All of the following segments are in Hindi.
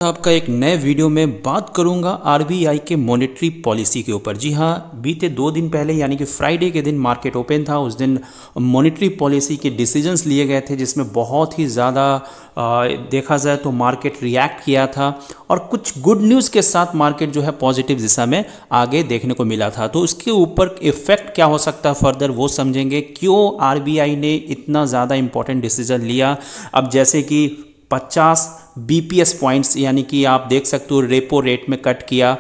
आपका एक नए वीडियो में बात करूंगा आरबीआई के मॉनेटरी पॉलिसी के ऊपर। जी हाँ, बीते 2 दिन पहले यानी कि फ्राइडे के दिन मार्केट ओपन था। उस दिन मॉनेटरी पॉलिसी के डिसीजंस लिए गए थे जिसमें बहुत ही ज़्यादा देखा जाए तो मार्केट रिएक्ट किया था और कुछ गुड न्यूज़ के साथ मार्केट जो है पॉजिटिव दिशा में आगे देखने को मिला था। तो उसके ऊपर इफेक्ट क्या हो सकता है फर्दर वो समझेंगे, क्यों आरबीआई ने इतना ज़्यादा इंपॉर्टेंट डिसीजन लिया। अब जैसे कि 50 बीपीएस पॉइंट्स यानी कि आप देख सकते हो रेपो रेट में कट किया।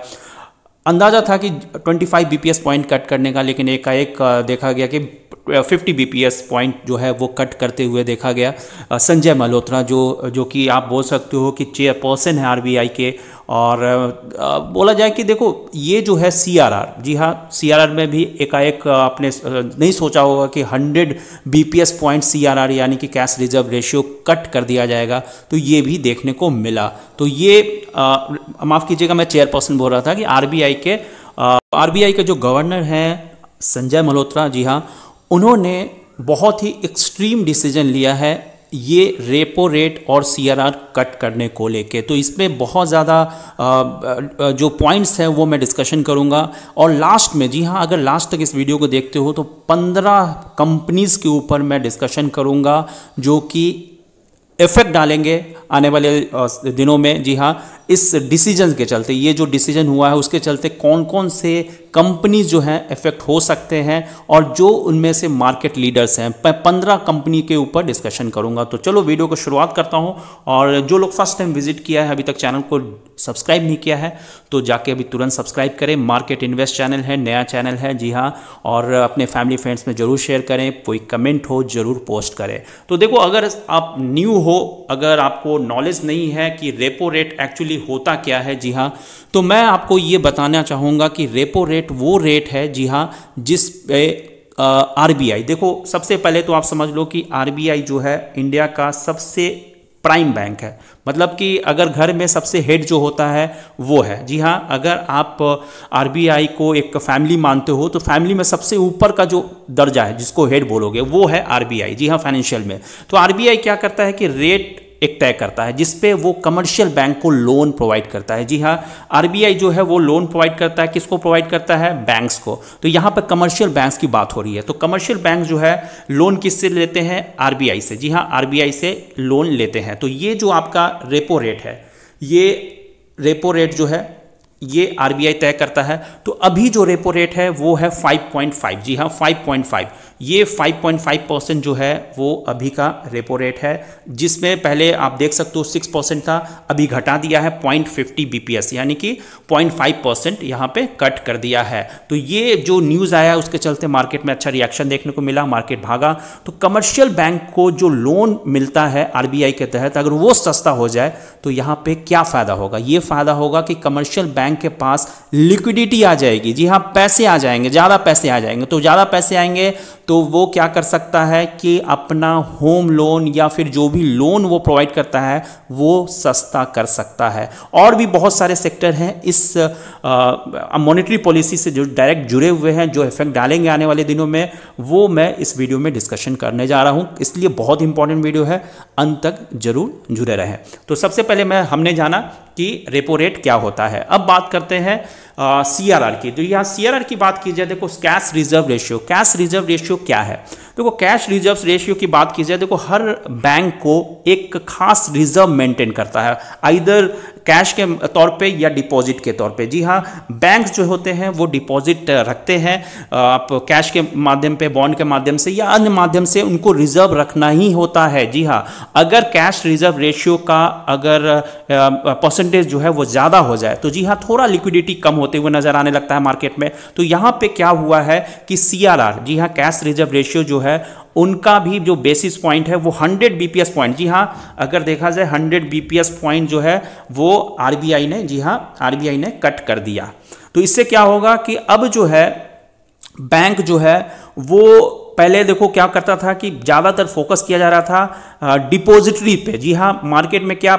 अंदाज़ा था कि 25 बीपीएस पॉइंट कट करने का, लेकिन एकाएक देखा गया कि 50 बीपीएस पॉइंट जो है वो कट करते हुए देखा गया। संजय मल्होत्रा जो कि आप बोल सकते हो कि चेयरपर्सन है आरबीआई के, और बोला जाए कि देखो ये जो है सीआरआर, जी हाँ, सीआरआर में भी एकाएक आपने नहीं सोचा होगा कि 100 बीपीएस पॉइंट सीआरआर यानी कि कैश रिजर्व रेशियो कट कर दिया जाएगा, तो ये भी देखने को मिला। तो ये माफ़ कीजिएगा, मैं चेयरपर्सन बोल रहा था कि आरबीआई के जो गवर्नर हैं संजय मल्होत्रा, जी हाँ, उन्होंने बहुत ही एक्सट्रीम डिसीजन लिया है ये रेपो रेट और सीआरआर कट करने को लेके। तो इसमें बहुत ज़्यादा जो पॉइंट्स हैं वो मैं डिस्कशन करूंगा। और लास्ट में, जी हाँ, अगर लास्ट तक इस वीडियो को देखते हो तो 15 कंपनीज़ के ऊपर मैं डिस्कशन करूंगा जो कि इफेक्ट डालेंगे आने वाले दिनों में। जी हाँ, इस डिसीजन के चलते, ये जो डिसीजन हुआ है उसके चलते कौन कौन से कंपनी जो हैं इफेक्ट हो सकते हैं और जो उनमें से मार्केट लीडर्स हैं। 15 कंपनी के ऊपर डिस्कशन करूंगा। तो चलो वीडियो को शुरुआत करता हूं। और जो लोग फर्स्ट टाइम विजिट किया है, अभी तक चैनल को सब्सक्राइब नहीं किया है, तो जाके अभी तुरंत सब्सक्राइब करें। मार्केट इन्वेस्ट चैनल है, नया चैनल है, जी हाँ, और अपने फैमिली फ्रेंड्स में ज़रूर शेयर करें। कोई कमेंट हो ज़रूर पोस्ट करें। तो देखो, अगर आप न्यू हो, अगर आपको नॉलेज नहीं है कि रेपो रेट एक्चुअली होता क्या है, जी हाँ, तो मैं आपको ये बताना चाहूँगा कि रेपो रेट वो रेट है, जी हाँ, जिस पे आरबीआई, देखो सबसे पहले तो आप समझ लो कि आरबीआई जो है इंडिया का सबसे प्राइम बैंक है। मतलब कि अगर घर में सबसे हेड जो होता है वो है, जी हाँ, अगर आप आरबीआई को एक फैमिली मानते हो तो फैमिली में सबसे ऊपर का जो दर्जा है जिसको हेड बोलोगे वो है आरबीआई, जी हाँ, फाइनेंशियल में। तो आरबीआई क्या करता है कि रेट एक तय करता है जिसपे वो कमर्शियल बैंक को लोन प्रोवाइड करता है। जी हाँ, आरबीआई जो है वो लोन प्रोवाइड करता है, किसको प्रोवाइड करता है? बैंक्स को। तो यहाँ पर कमर्शियल बैंक्स की बात हो रही है। तो कमर्शियल बैंक जो है लोन किससे लेते हैं? आरबीआई से। जी हाँ, आरबीआई से लोन लेते हैं। तो ये जो आपका रेपो रेट है, ये रेपो रेट जो है ये आरबीआई तय करता है। तो अभी जो रेपो रेट है वो है 5.5, जी हाँ, 5.5। ये 5.5% जो है वो अभी का रेपो रेट है, जिसमें पहले आप देख सकते हो 6% था, अभी घटा दिया है 0.50 बीपीएस यानी कि 0.5% यहाँ पे कट कर दिया है। तो ये जो न्यूज़ आया उसके चलते मार्केट में अच्छा रिएक्शन देखने को मिला, मार्केट भागा। तो कमर्शियल बैंक को जो लोन मिलता है आरबीआई के तहत, अगर वो सस्ता हो जाए तो यहाँ पे क्या फ़ायदा होगा? ये फ़ायदा होगा कि कमर्शियल बैंक के पास लिक्विडिटी आ जाएगी। जी हाँ, पैसे आ जाएंगे, ज़्यादा पैसे आ जाएंगे। तो ज़्यादा पैसे आएंगे तो वो क्या कर सकता है कि अपना होम लोन या फिर जो भी लोन वो प्रोवाइड करता है वो सस्ता कर सकता है। और भी बहुत सारे सेक्टर हैं इस मॉनेटरी पॉलिसी से जो डायरेक्ट जुड़े हुए हैं, जो इफेक्ट डालेंगे आने वाले दिनों में, वो मैं इस वीडियो में डिस्कशन करने जा रहा हूँ। इसलिए बहुत इंपॉर्टेंट वीडियो है, अंत तक जरूर जुड़े रहें। तो सबसे पहले हमने जाना कि रेपो रेट क्या होता है। अब बात करते हैं सीआरआर की। तो यहाँ सीआरआर की बात की जाए, देखो cash reserve ratio, cash reserve ratio क्या है? देखो कैश रिजर्व रेशियो की बात की जाए, देखो हर बैंक को एक खास रिजर्व मेंटेन करता है, आइदर कैश के तौर पे या डिपॉजिट के तौर पे। जी हाँ, बैंक्स जो होते हैं वो डिपॉजिट रखते हैं, आप कैश के माध्यम पे, बॉन्ड के माध्यम से या अन्य माध्यम से उनको रिजर्व रखना ही होता है। जी हाँ, अगर कैश रिजर्व रेशियो का अगर परसेंटेज जो है वो ज़्यादा हो जाए तो जी हाँ, थोड़ा लिक्विडिटी कम होते हुए नजर आने लगता है मार्केट में। तो यहाँ पे क्या हुआ है कि सीआरआर, जी हाँ, कैश रिजर्व रेशियो जो है उनका भी जो बेसिस पॉइंट है वो 100 बीपीएस पॉइंट, जी हाँ, अगर देखा जाए 100 बीपीएस पॉइंट जो है वो आरबीआई ने, जी हाँ, आरबीआई ने कट कर दिया। तो इससे क्या होगा कि अब जो है बैंक जो है वो पहले देखो क्या करता था कि ज़्यादातर फोकस किया जा रहा था डिपॉजिटरी पे। जी हाँ, मार्केट में क्या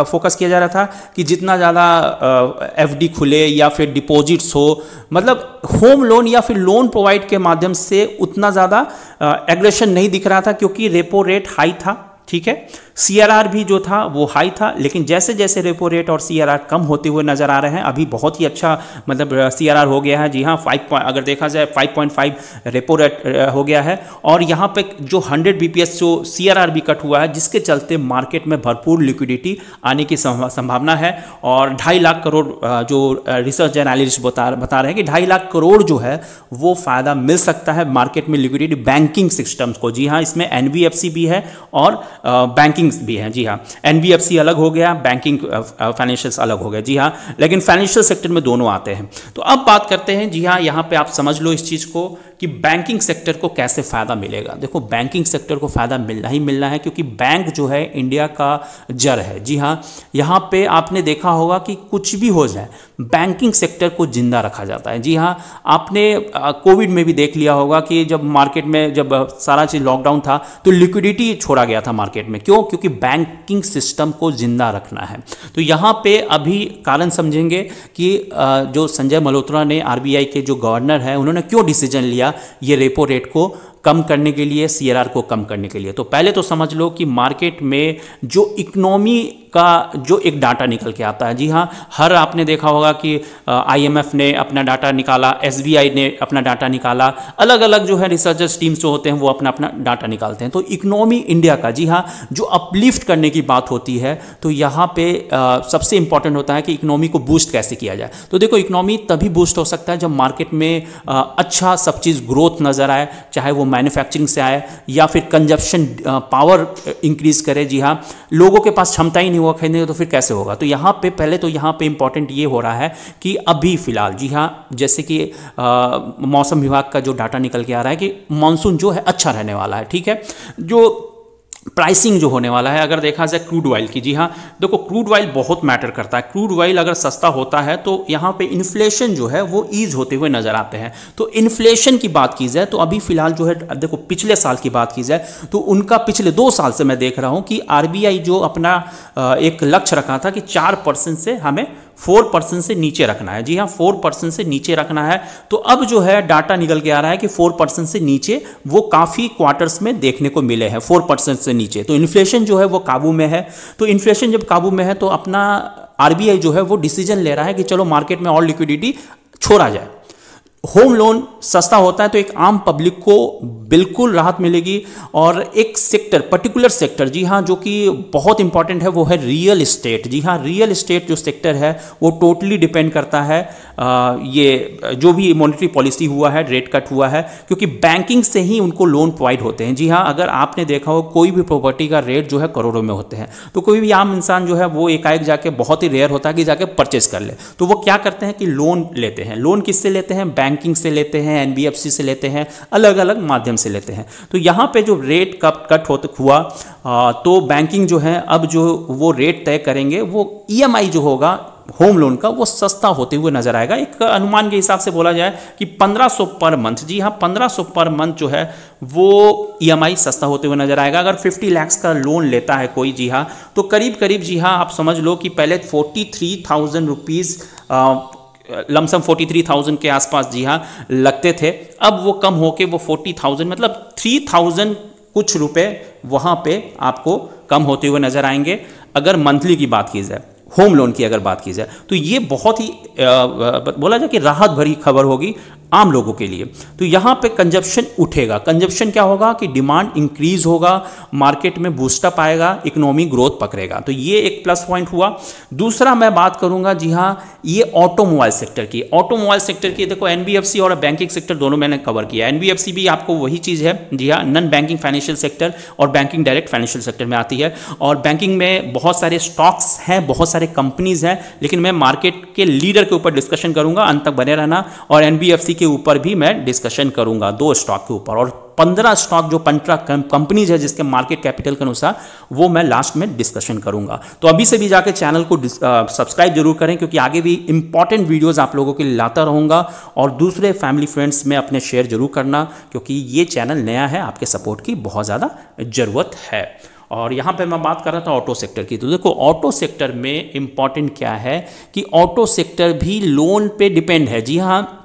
फोकस किया जा रहा था कि जितना ज़्यादा एफडी खुले या फिर डिपॉजिट्स हो, मतलब होम लोन या फिर लोन प्रोवाइड के माध्यम से उतना ज़्यादा एग्रेशन नहीं दिख रहा था क्योंकि रेपो रेट हाई था। ठीक है, CRR भी जो था वो हाई था, लेकिन जैसे जैसे रेपो रेट और CRR कम होते हुए नज़र आ रहे हैं, अभी बहुत ही अच्छा मतलब CRR हो गया है। जी हाँ, अगर देखा जाए 5.5 रेपो रेट हो गया है, और यहाँ पे जो 100 BPS जो CRR भी कट हुआ है, जिसके चलते मार्केट में भरपूर लिक्विडिटी आने की संभावना है। और 2.5 लाख करोड़ जो रिसर्च एनालिस्ट बता रहे हैं कि 2.5 लाख करोड़ जो है वो फ़ायदा मिल सकता है मार्केट में लिक्विडिटी बैंकिंग सिस्टम्स को। जी हाँ, इसमें NBFC भी है और बैंकिंग भी है। जी हाँ, NBFC अलग हो गया, बैंकिंग फाइनेंशियल्स अलग हो गया। जी हाँ, लेकिन फाइनेंशियल सेक्टर में दोनों आते हैं। तो अब बात करते हैं, जी हाँ, यहाँ पे आप समझ लो इस चीज़ को कि बैंकिंग सेक्टर को कैसे फ़ायदा मिलेगा। देखो, बैंकिंग सेक्टर को फ़ायदा मिलना ही मिलना है, क्योंकि बैंक जो है इंडिया का जड़ है। जी हाँ, यहाँ पे आपने देखा होगा कि कुछ भी हो जाए बैंकिंग सेक्टर को जिंदा रखा जाता है। जी हाँ, आपने कोविड में भी देख लिया होगा कि जब मार्केट में जब सारा चीज़ लॉकडाउन था तो लिक्विडिटी छोड़ा गया था मार्केट में। क्यों? क्योंकि बैंकिंग सिस्टम को जिंदा रखना है। तो यहाँ पे अभी कारण समझेंगे कि जो संजय मल्होत्रा ने, RBI के जो गवर्नर है, उन्होंने क्यों डिसीजन लिया ये रेपो रेट को कम करने के लिए, CRR को कम करने के लिए। तो पहले तो समझ लो कि मार्केट में जो इकोनॉमी का जो एक डाटा निकल के आता है। जी हाँ, हर आपने देखा होगा कि IMF ने अपना डाटा निकाला, SBI ने अपना डाटा निकाला, अलग अलग जो है रिसर्चर्स टीम्स जो होते हैं वो अपना अपना डाटा निकालते हैं। तो इकोनॉमी इंडिया का, जी हाँ, जो अपलिफ्ट करने की बात होती है, तो यहाँ पे सबसे इंपॉर्टेंट होता है कि इकोनॉमी को बूस्ट कैसे किया जाए। तो देखो, इकोनॉमी तभी बूस्ट हो सकता है जब मार्केट में अच्छा सब चीज़ ग्रोथ नज़र आए, चाहे वो मैन्युफैक्चरिंग से आए या फिर कंजप्शन पावर इंक्रीज करे। जी हाँ, लोगों के पास क्षमता ही नहीं हुआ खरीदने, तो फिर कैसे होगा। तो यहाँ पे पहले तो यहाँ पे इंपॉर्टेंट ये हो रहा है कि अभी फिलहाल, जी हाँ, जैसे कि मौसम विभाग का जो डाटा निकल के आ रहा है कि मानसून जो है अच्छा रहने वाला है। ठीक है, जो प्राइसिंग जो होने वाला है, अगर देखा जाए क्रूड ऑयल की, जी हाँ, देखो क्रूड ऑयल बहुत मैटर करता है। क्रूड ऑयल अगर सस्ता होता है तो यहाँ पे इन्फ्लेशन जो है वो ईज होते हुए नजर आते हैं। तो इन्फ्लेशन की बात की जाए तो अभी फिलहाल जो है, देखो पिछले साल की बात की जाए तो उनका पिछले 2 साल से मैं देख रहा हूँ कि RBI जो अपना एक लक्ष्य रखा था कि 4% से हमें 4% से नीचे रखना है। जी हाँ, 4% से नीचे रखना है। तो अब जो है डाटा निकल के आ रहा है कि 4% से नीचे वो काफ़ी क्वार्टर्स में देखने को मिले हैं, 4% से नीचे। तो इन्फ्लेशन जो है वो काबू में है। तो इन्फ्लेशन जब काबू में है तो अपना RBI जो है वो डिसीजन ले रहा है कि चलो मार्केट में और लिक्विडिटी छोड़ा जाए। होम लोन सस्ता होता है तो एक आम पब्लिक को बिल्कुल राहत मिलेगी। और एक सेक्टर, पर्टिकुलर सेक्टर, जी हाँ, जो कि बहुत इंपॉर्टेंट है, वो है रियल एस्टेट। जी हाँ, रियल एस्टेट जो सेक्टर है वो टोटली डिपेंड करता है ये जो भी मॉनेटरी पॉलिसी हुआ है, रेट कट हुआ है, क्योंकि बैंकिंग से ही उनको लोन प्रोवाइड होते हैं। जी हाँ, अगर आपने देखा हो कोई भी प्रॉपर्टी का रेट जो है करोड़ों में होते हैं, तो कोई भी आम इंसान जो है वो एकाएक जाके, बहुत ही रेयर होता है कि जाके परचेज कर ले, तो वो क्या करते हैं कि लोन लेते हैं। लोन किससे लेते हैं? बैंकिंग से लेते हैं, NBFC से लेते हैं, अलग अलग माध्यम से लेते हैं। तो यहाँ पे जो रेट कट हुआ तो बैंकिंग जो है अब जो वो रेट तय करेंगे, वो EMI जो होगा होम लोन का वो सस्ता होते हुए नजर आएगा। एक अनुमान के हिसाब से बोला जाए कि 1500 पर मंथ, जी हाँ, 1500 पर मंथ जो है वो EMI सस्ता होते हुए नजर आएगा। अगर 50 लाख का लोन लेता है कोई, जी हाँ, तो करीब करीब, जी हाँ, आप समझ लो कि पहले 43,000 रुपीज़, लमसम 43,000 के आसपास, जी हाँ, लगते थे। अब वो कम होके वो 40,000, मतलब 3,000 कुछ रुपए वहाँ पे आपको कम होते हुए नजर आएंगे। अगर मंथली की बात की जाए, होम लोन की अगर बात की जाए, तो ये बहुत ही बोला जाए कि राहत भरी खबर होगी आम लोगों के लिए। तो यहाँ पे कंजप्शन उठेगा। कंजप्शन क्या होगा कि डिमांड इंक्रीज होगा, मार्केट में बूस्टअप आएगा, इकोनॉमी ग्रोथ पकड़ेगा। तो ये एक प्लस पॉइंट हुआ। दूसरा मैं बात करूंगा, जी हाँ, ये ऑटोमोबाइल सेक्टर की। ऑटोमोबाइल सेक्टर की देखो, NBFC और बैंकिंग सेक्टर दोनों मैंने कवर किया। NBFC भी आपको वही चीज़ है, जी हाँ, नॉन बैंकिंग फाइनेंशियल सेक्टर, और बैंकिंग डायरेक्ट फाइनेंशियल सेक्टर में आती है। और बैंकिंग में बहुत सारे स्टॉक्स हैं, बहुत सारे कंपनीज हैं, लेकिन मैं मार्केट के लीडर के ऊपर डिस्कशन करूंगा, अंत तक बने रहना। और NBFC के ऊपर भी मैं डिस्कशन करूंगा, 2 स्टॉक के ऊपर, और 15 स्टॉक जो 15 कंपनीज है जिसके मार्केट कैपिटल के अनुसार, वो मैं लास्ट में डिस्कशन करूंगा। तो अभी से भी जाके चैनल को सब्सक्राइब जरूर करें, क्योंकि आगे भी इंपॉर्टेंट वीडियोस आप लोगों के लिए लाता रहूंगा। और दूसरे फैमिली फ्रेंड्स में अपने शेयर जरूर करना, क्योंकि ये चैनल नया है, आपके सपोर्ट की बहुत ज़्यादा ज़रूरत है। और यहाँ पे मैं बात कर रहा था ऑटो सेक्टर की। तो देखो, ऑटो सेक्टर में इंपॉर्टेंट क्या है कि ऑटो सेक्टर भी लोन पे डिपेंड है। जी हाँ,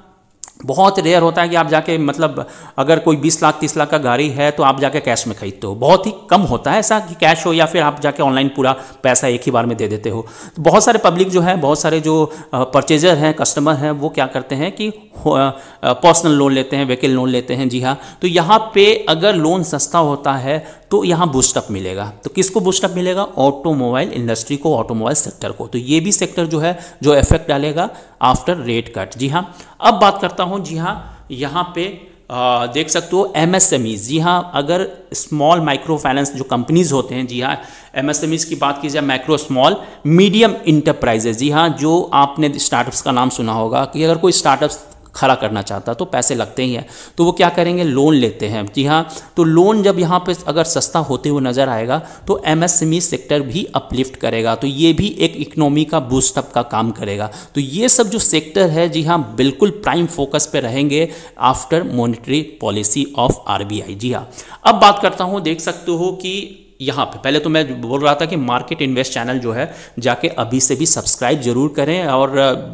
बहुत रेयर होता है कि आप जाके मतलब अगर कोई 20 लाख 30 लाख का गाड़ी है तो आप जाके कैश में खरीदते हो, बहुत ही कम होता है ऐसा कि कैश हो या फिर आप जाके ऑनलाइन पूरा पैसा एक ही बार में दे देते हो। तो बहुत सारे पब्लिक जो है, बहुत सारे जो परचेजर हैं, कस्टमर हैं, वो क्या करते हैं कि पर्सनल लोन लेते हैं, व्हीकल लोन लेते हैं। जी हाँ, तो यहाँ पे अगर लोन सस्ता होता है तो यहाँ बूस्टअप मिलेगा। तो किसको बूस्टअप मिलेगा? ऑटोमोबाइल इंडस्ट्री को, ऑटोमोबाइल सेक्टर को। तो ये भी सेक्टर जो है जो इफेक्ट डालेगा आफ्टर रेट कट। जी हाँ, अब बात करता हूँ। जी हाँ, यहाँ पे देख सकते हो एमएसएमईज। जी हाँ, अगर स्मॉल माइक्रो फाइनेंस जो कंपनीज होते हैं, जी हाँ, एमएसएमईज की बात की जाए, माइक्रो स्मॉल मीडियम इंटरप्राइजेज। जी हाँ, जो आपने स्टार्टअप्स का नाम सुना होगा कि अगर कोई स्टार्टअप्स खड़ा करना चाहता तो पैसे लगते ही हैं, तो वो क्या करेंगे? लोन लेते हैं। जी हाँ, तो लोन जब यहाँ पे अगर सस्ता होते हुए नजर आएगा तो एमएसएमई सेक्टर भी अपलिफ्ट करेगा, तो ये भी एक इकोनॉमी का बूस्टअप का काम करेगा। तो ये सब जो सेक्टर है, जी हाँ, बिल्कुल प्राइम फोकस पे रहेंगे after monetary policy of RBI. जी हाँ, अब बात करता हूँ। देख सकते हो कि यहाँ पे पहले तो मैं बोल रहा था कि मार्केट इन्वेस्ट चैनल जो है जाके अभी से भी सब्सक्राइब जरूर करें, और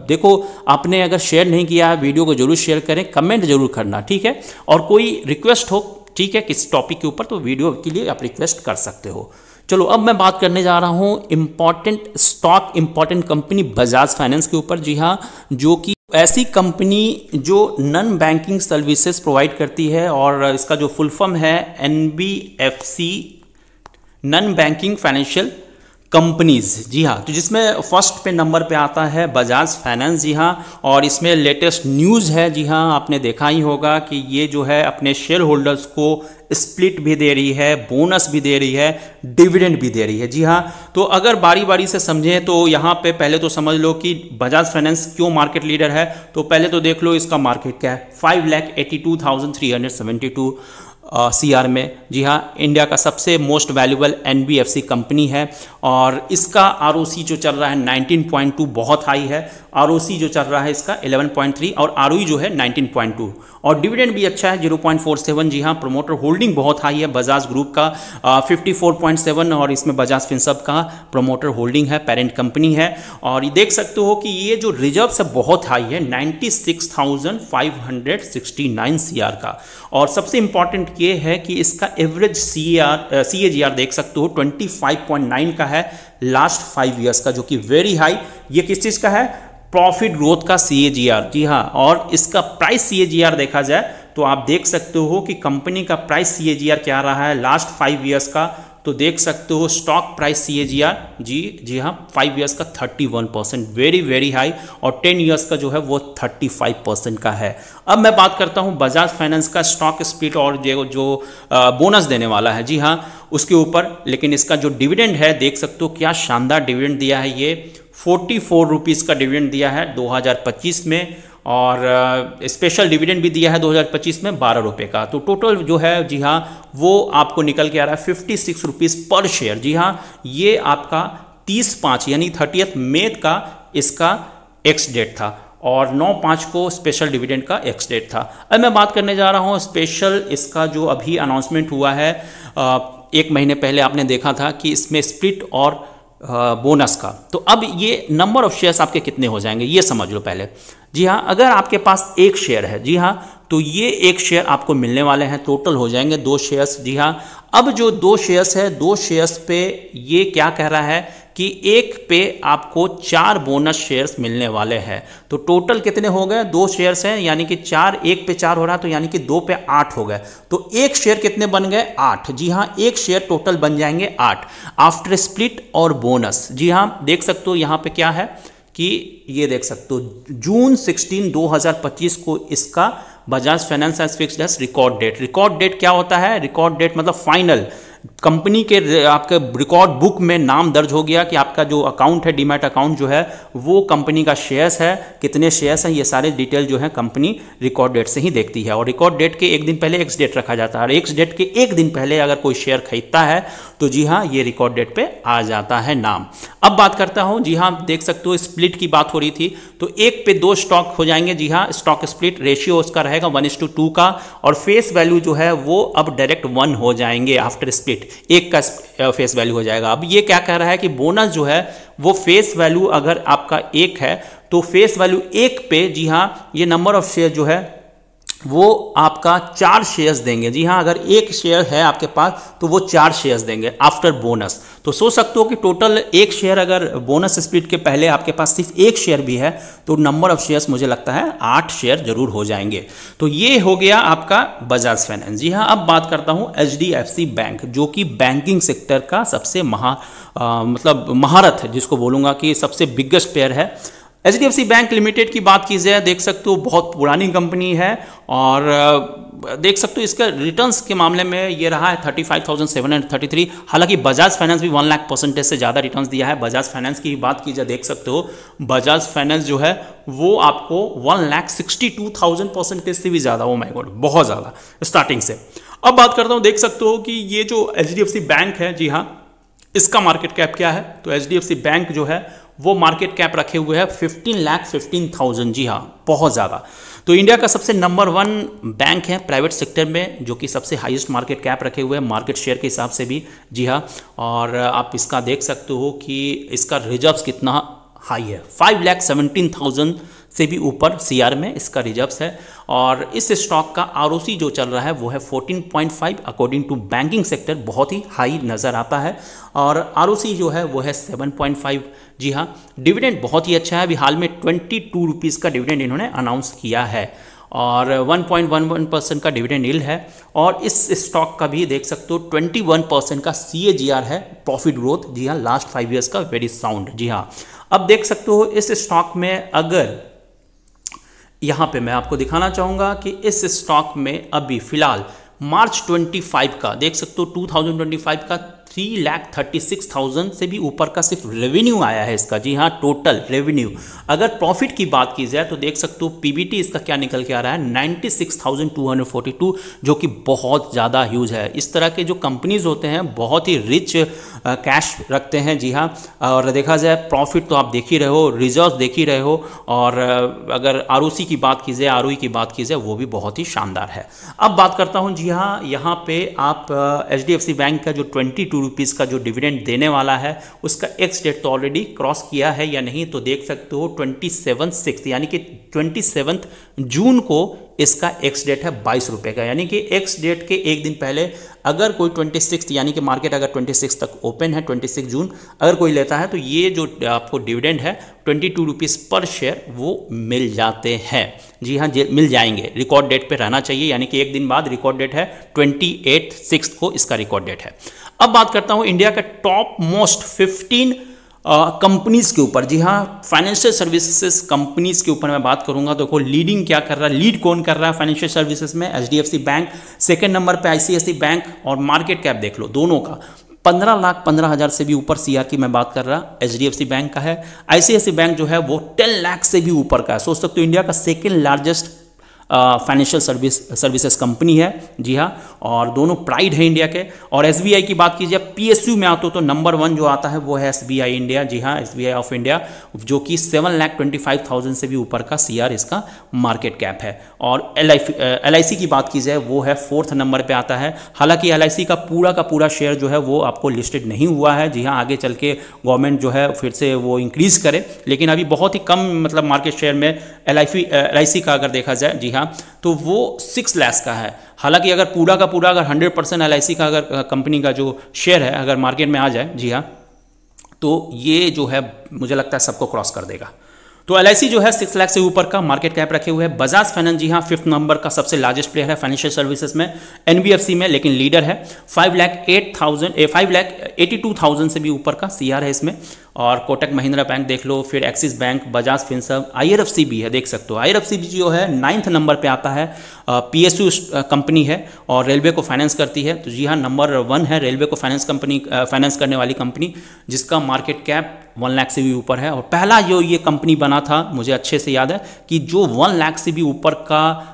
देखो आपने अगर शेयर नहीं किया है वीडियो को जरूर शेयर करें, कमेंट जरूर करना, ठीक है। और कोई रिक्वेस्ट हो, ठीक है, किसी टॉपिक के ऊपर, तो वीडियो के लिए आप रिक्वेस्ट कर सकते हो। चलो अब मैं बात करने जा रहा हूँ important stock, important company Bajaj finance के ऊपर। जी हाँ, जो कि ऐसी कंपनी जो नॉन बैंकिंग सर्विसेज प्रोवाइड करती है, और इसका जो फुल फॉर्म है NBFC, non banking financial companies. जी हाँ, तो जिसमें फर्स्ट पे नंबर पे आता है बजाज फाइनेंस। जी हाँ, और इसमें लेटेस्ट न्यूज़ है। जी हाँ, आपने देखा ही होगा कि ये जो है अपने शेयर होल्डर्स को स्प्लिट भी दे रही है, बोनस भी दे रही है, डिविडेंड भी दे रही है। जी हाँ, तो अगर बारी बारी से समझें तो यहाँ पे पहले तो समझ लो कि बजाज फाइनेंस क्यों मार्केट लीडर है। तो पहले तो देख लो इसका मार्केट क्या है, 5,82,372 CR में। जी हाँ, इंडिया का सबसे मोस्ट वैल्यूबल NBFC कंपनी है, और इसका ROC जो चल रहा है 19.2 बहुत हाई है, ROC जो चल रहा है इसका 11.3, और ROE जो है 19.2, और डिविडेंड भी अच्छा है 0.47। जी हाँ, प्रोमोटर होल्डिंग बहुत हाई है बजाज ग्रुप का 54.7, और इसमें बजाज फिनसर्व का प्रोमोटर होल्डिंग है, पेरेंट कंपनी है। और ये देख सकते हो कि ये जो रिजर्व्स है बहुत हाई है, 96,569 CR का। और सबसे इंपॉर्टेंट ये है कि इसका एवरेज CAGR देख सकते हो 25.9 का है लास्ट 5 ईयर्स का, जो कि वेरी हाई। ये किस चीज़ का है? प्रॉफिट ग्रोथ का CAGR। जी हाँ, और इसका प्राइस CAGR देखा जाए तो आप देख सकते हो कि कंपनी का प्राइस CAGR क्या रहा है लास्ट 5 ईयर्स का। तो देख सकते हो स्टॉक प्राइस CAGR, जी हाँ, 5 ईयर्स का 31%, वेरी वेरी हाई, और 10 ईयर्स का जो है वो 35% का है। अब मैं बात करता हूँ बजाज फाइनेंस का स्टॉक स्प्लिट और जो बोनस देने वाला है, जी हाँ, उसके ऊपर। लेकिन इसका जो डिविडेंड है देख सकते हो क्या शानदार डिविडेंड दिया है। ये 44 रुपीज़ का डिविडेंड दिया है 2025 में, और स्पेशल डिविडेंड भी दिया है 2025 में 12 रुपये का। तो टोटल जो है, जी हाँ, वो आपको निकल के आ रहा है 56 रुपीज़ पर शेयर। जी हाँ, ये आपका 30/5 यानी 30 मई का इसका एक्स डेट था, और 9/5 को स्पेशल डिविडेंड का एक्स डेट था। अब मैं बात करने जा रहा हूँ स्पेशल, इसका जो अभी अनाउंसमेंट हुआ है 1 महीने पहले आपने देखा था कि इसमें स्प्लिट और बोनस का। तो अब ये नंबर ऑफ शेयर्स आपके कितने हो जाएंगे ये समझ लो पहले। जी हाँ, अगर आपके पास 1 शेयर है, जी हाँ, तो ये 1 शेयर आपको मिलने वाले हैं, टोटल हो जाएंगे 2 शेयर्स। जी हाँ, अब जो 2 शेयर्स है, 2 शेयर्स पे ये क्या कह रहा है कि 1 पे आपको 4 बोनस शेयर्स मिलने वाले हैं। तो टोटल कितने हो गए? 2 शेयर्स हैं, यानी कि 4, 1 पे 4 हो रहा है, तो यानी कि 2 पे 8 हो गए। तो 1 शेयर कितने बन गए? 8। जी हाँ, 1 शेयर टोटल बन जाएंगे 8 आफ्टर स्प्लिट और बोनस। जी हाँ, देख सकते हो यहाँ पे क्या है कि ये देख सकते हो जून 16, 2025 को इसका Bajaj finance has fixed as record date. Record date क्या होता है? रिकॉर्ड डेट मतलब फाइनल, कंपनी के आपके रिकॉर्ड बुक में नाम दर्ज हो गया कि आपका जो अकाउंट है, डीमैट अकाउंट जो है, वो कंपनी का शेयर्स है, कितने शेयर्स हैं, ये सारे डिटेल जो है कंपनी रिकॉर्ड डेट से ही देखती है। और रिकॉर्ड डेट के 1 दिन पहले एक्स डेट रखा जाता है, और एक्स डेट के 1 दिन पहले अगर कोई शेयर खरीदता है तो जी हाँ, ये रिकॉर्ड डेट पे आ जाता है नाम। अब बात करता हूँ, जी हाँ, देख सकते हो स्प्लिट की बात हो रही थी, तो 1 पे 2 स्टॉक हो जाएंगे। जी हाँ, स्टॉक स्प्लिट रेशियो उसका रहेगा 1:2 का, और फेस वैल्यू जो है वो अब डायरेक्ट 1 हो जाएंगे आफ्टर स्प्लिट। स्प्लिट, एक का फेस वैल्यू हो जाएगा। अब ये क्या कह रहा है कि बोनस जो है वो फेस वैल्यू अगर आपका 1 है तो फेस वैल्यू 1 पे, जी हाँ, ये नंबर ऑफ शेयर जो है वो आपका 4 शेयर्स देंगे। जी हाँ, अगर 1 शेयर है आपके पास तो वो 4 शेयर्स देंगे आफ्टर बोनस। तो सोच सकते हो कि टोटल 1 शेयर अगर बोनस स्प्लिट के पहले आपके पास सिर्फ 1 शेयर भी है तो नंबर ऑफ शेयर्स मुझे लगता है 8 शेयर जरूर हो जाएंगे। तो ये हो गया आपका बजाज फाइनेंस। जी हाँ, अब बात करता हूँ HDFC बैंक, जो कि बैंकिंग सेक्टर का सबसे मतलब महारथ, जिसको बोलूँगा कि सबसे बिगेस्ट प्लेयर है। HDFC बैंक लिमिटेड की बात की जाए, देख सकते हो बहुत पुरानी कंपनी है और देख सकते हो इसका रिटर्न्स के मामले में ये रहा है 35,733। हालांकि बजाज फाइनेंस भी 1 लाख परसेंटेज से ज़्यादा रिटर्न्स दिया है। बजाज फाइनेंस की बात की जाए, देख सकते हो बजाज फाइनेंस जो है वो आपको 1,62,000 परसेंटेज से भी ज़्यादा, ओ माय गॉड, बहुत ज़्यादा स्टार्टिंग से। अब बात करता हूँ, देख सकते हो कि ये जो HDFC बैंक है, जी हाँ, इसका मार्केट कैप क्या है। तो HDFC बैंक जो है वो मार्केट कैप रखे हुए है 15,15,000। जी हाँ, बहुत ज़्यादा। तो इंडिया का सबसे नंबर 1 बैंक है प्राइवेट सेक्टर में, जो कि सबसे हाईएस्ट मार्केट कैप रखे हुए हैं मार्केट शेयर के हिसाब से भी। जी हाँ, और आप इसका देख सकते हो कि इसका रिजर्व्स कितना हाई है, 5,17,000 से भी ऊपर CR में इसका रिजर्व्स है। और इस स्टॉक का ROC जो चल रहा है वो है 14.5, अकॉर्डिंग टू बैंकिंग सेक्टर बहुत ही हाई नज़र आता है। और ROC जो है वो है 7.5। जी हाँ, डिविडेंड बहुत ही अच्छा है। अभी हाल में 22 रुपीज़ का डिविडेंड इन्होंने अनाउंस किया है और 1.11% का डिविडेंड यील्ड है। और इस स्टॉक का भी देख सकते हो 21% का CAGR है, प्रॉफिट ग्रोथ। जी हाँ, लास्ट 5 ईयर्स का वेरी साउंड। जी हाँ, अब देख सकते हो इस स्टॉक में, अगर यहाँ पे मैं आपको दिखाना चाहूँगा कि इस स्टॉक में अभी फिलहाल मार्च 25 का देख सकते हो, 2025 का 3,36,000 से भी ऊपर का सिर्फ रेवेन्यू आया है इसका। जी हाँ, टोटल रेवेन्यू। अगर प्रॉफिट की बात की जाए तो देख सकते हो PBT इसका क्या निकल के आ रहा है, 96,242, जो कि बहुत ज़्यादा ह्यूज है। इस तरह के जो कंपनीज होते हैं बहुत ही रिच कैश रखते हैं। जी हाँ, और देखा जाए प्रॉफिट तो आप देख ही रहे हो, रिजर्व देख ही रहे हो, और अगर ROC की बात की जाए, ROE की बात की जाए, वो भी बहुत ही शानदार है। अब बात करता हूँ, जी हाँ, यहाँ पे आप HDFC बैंक का जो 22 रुपीज़ का जो डिविडेंड देने वाला है उसका एक्स डेट तो ऑलरेडी क्रॉस किया है या नहीं, तो देख सकते हो 27/6 यानी कि 27 जून को इसका एक्स डेट है 22 रुपये का। यानी कि एक्स डेट के एक दिन पहले अगर कोई 26 यानी कि मार्केट अगर 26 तक ओपन है, 26 जून अगर कोई लेता है तो ये जो आपको डिविडेंड है 22 रुपीज़ पर शेयर वो मिल जाते हैं। जी हाँ, मिल जाएंगे। रिकॉर्ड डेट पे रहना चाहिए, यानी कि एक दिन बाद रिकॉर्ड डेट है, 28/6 को इसका रिकॉर्ड डेट है। अब बात करता हूँ इंडिया का टॉप मोस्ट 15 कंपनीज के ऊपर। जी हाँ, फाइनेंशियल सर्विसेज कंपनीज के ऊपर मैं बात करूंगा। देखो लीडिंग क्या कर रहा है, लीड कौन कर रहा है फाइनेंशियल सर्विसेज में, HDFC बैंक, सेकंड नंबर पे ICICI बैंक, और मार्केट कैप देख लो दोनों का 15,15,000 से भी ऊपर CR की मैं बात कर रहा HDFC बैंक का है। ICICI बैंक जो है वो 10 लाख से भी ऊपर का है। सोच सकते हो इंडिया का second largest financial services company है। जी हाँ, और दोनों प्राइड है इंडिया के। और SBI की बात कीजिए, PSU में आते हो तो नंबर 1 जो आता है वो है SBI इंडिया। जी हाँ, SBI ऑफ इंडिया, जो कि 7,25,000 से भी ऊपर का CR इसका मार्केट कैप है। और LIC की बात की जाए वो है 4th नंबर पे आता है। हालांकि LIC का पूरा शेयर जो है वो आपको लिस्टेड नहीं हुआ है। जी हाँ, आगे चल के गवर्नमेंट जो है फिर से वो इंक्रीज़ करे, लेकिन अभी बहुत ही कम मतलब मार्केट शेयर में LIC का अगर देखा जाए, जी हाँ, तो वो 6 लाख का है। हालांकि अगर पूरा का पूरा अगर 100% LIC का अगर कंपनी का जो शेयर है अगर मार्केट में आ जाए, जी हाँ, तो ये जो है मुझे लगता है सबको क्रॉस कर देगा। तो LIC जो है 6 लाख से ऊपर का मार्केट कैप रखे हुए है। बजाज फाइनेंस, जी हाँ, 5th नंबर का सबसे लार्जेस्ट प्लेयर है फाइनेंशियल सर्विसेज में। NBFC में लेकिन लीडर है, 5,82,000 से भी ऊपर का CR है इसमें। और कोटक महिंद्रा बैंक देख लो, फिर axis bank, Bajaj Finserv, IRFC भी है, देख सकते हो। IRFC भी जो है 9th नंबर पे आता है। PSU कंपनी है और रेलवे को फाइनेंस करती है। तो जी हाँ, नंबर 1 है रेलवे को फाइनेंस करने वाली कंपनी, जिसका मार्केट कैप 1 लाख से भी ऊपर है। और पहला जो ये कंपनी बना था, मुझे अच्छे से याद है कि जो 1 लाख से भी ऊपर का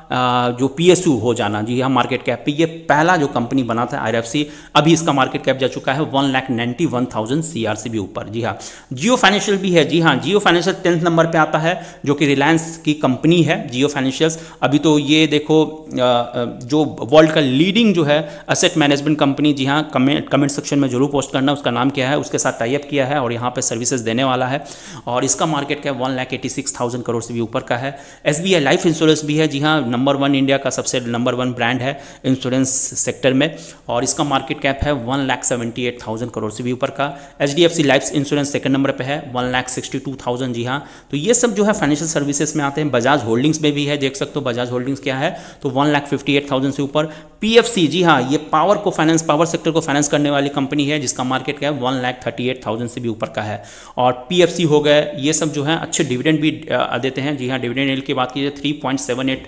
जो PSU हो जाना, जी हाँ, मार्केट कैप पे, ये पहला जो कंपनी बना था IRFC। अभी इसका मार्केट कैप जा चुका है 1,91,000 CR से भी ऊपर। जी हाँ, जियो फाइनेंशियल भी है, जी हाँ, जियो फाइनेंशियल 10th नंबर पे आता है, जो कि रिलायंस की कंपनी है जियो फाइनेंशियल्स। अभी तो ये देखो जो वर्ल्ड का लीडिंग जो है एसेट मैनेजमेंट कंपनी, जी हाँ, कमेंट सेक्शन में जरूर पोस्ट करना उसका नाम क्या है, उसके साथ टाई अप किया है और यहाँ पे सर्विसेज देने वाला है। और इसका मार्केट क्या 1,86,000 करोड़ से भी ऊपर का है। SBI लाइफ इंश्योरेंस भी है, जी हाँ, नंबर 1 इंडिया का सबसे नंबर 1 ब्रांड है इंश्योरेंस सेक्टर में, और इसका मार्केट कैप है 1,78,000 करोड़ से भी ऊपर का। HDFC life insurance second number पे है 1,62,000, जी हाँ। तो ये सब जो है फाइनेंशियल सर्विसेज में आते हैं। बजाज होल्डिंग्स में भी है, देख सकते हो बजाज होल्डिंग्स क्या है, तो 1,58,000 से ऊपर। PFC, जी हाँ, ये पावर सेक्टर को फाइनेंस करने वाली कंपनी है, जिसका मार्केट क्या है 1,38,000 से भी ऊपर का है। और PFC हो गए, ये सब जो है अच्छे डिविडेंड भी देते हैं, जी हाँ। डिविडेंड यील्ड की बात कीजिए 3.78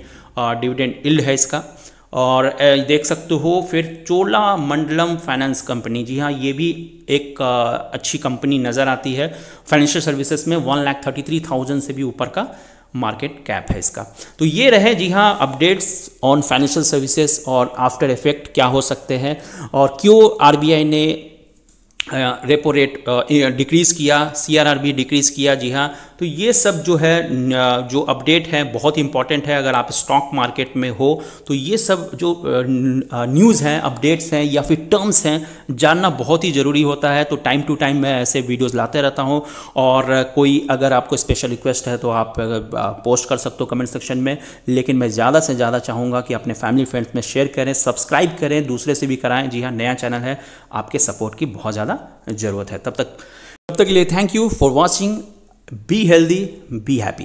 डिविडेंड यील्ड है इसका। और देख सकते हो फिर चोलामंडलम फाइनेंस कंपनी, जी हाँ, ये भी एक अच्छी कंपनी नज़र आती है फाइनेंशियल सर्विसेज में। 1,33,000 से भी ऊपर का मार्केट कैप है इसका। तो ये रहे, जी हाँ, अपडेट्स ऑन फाइनेंशियल सर्विसेज और आफ्टर इफेक्ट क्या हो सकते हैं और क्यों RBI ने रेपो रेट डिक्रीज़ किया, CRR भी डिक्रीज़ किया, जी हाँ। तो ये सब जो है जो अपडेट है बहुत इंपॉर्टेंट है। अगर आप स्टॉक मार्केट में हो तो ये सब जो न्यूज़ हैं, अपडेट्स हैं या फिर टर्म्स हैं, जानना बहुत ही ज़रूरी होता है। तो टाइम टू टाइम मैं ऐसे वीडियोस लाते रहता हूँ। और कोई अगर आपको स्पेशल रिक्वेस्ट है तो आप पोस्ट कर सकते हो कमेंट सेक्शन में, लेकिन मैं ज़्यादा से ज़्यादा चाहूँगा कि अपने फैमिली फ्रेंड्स में शेयर करें, सब्सक्राइब करें, दूसरे से भी कराएं। जी हाँ, नया चैनल है, आपके सपोर्ट की बहुत ज़्यादा ज़रूरत है। तब तक के लिए thank you for watching. Be healthy, be happy.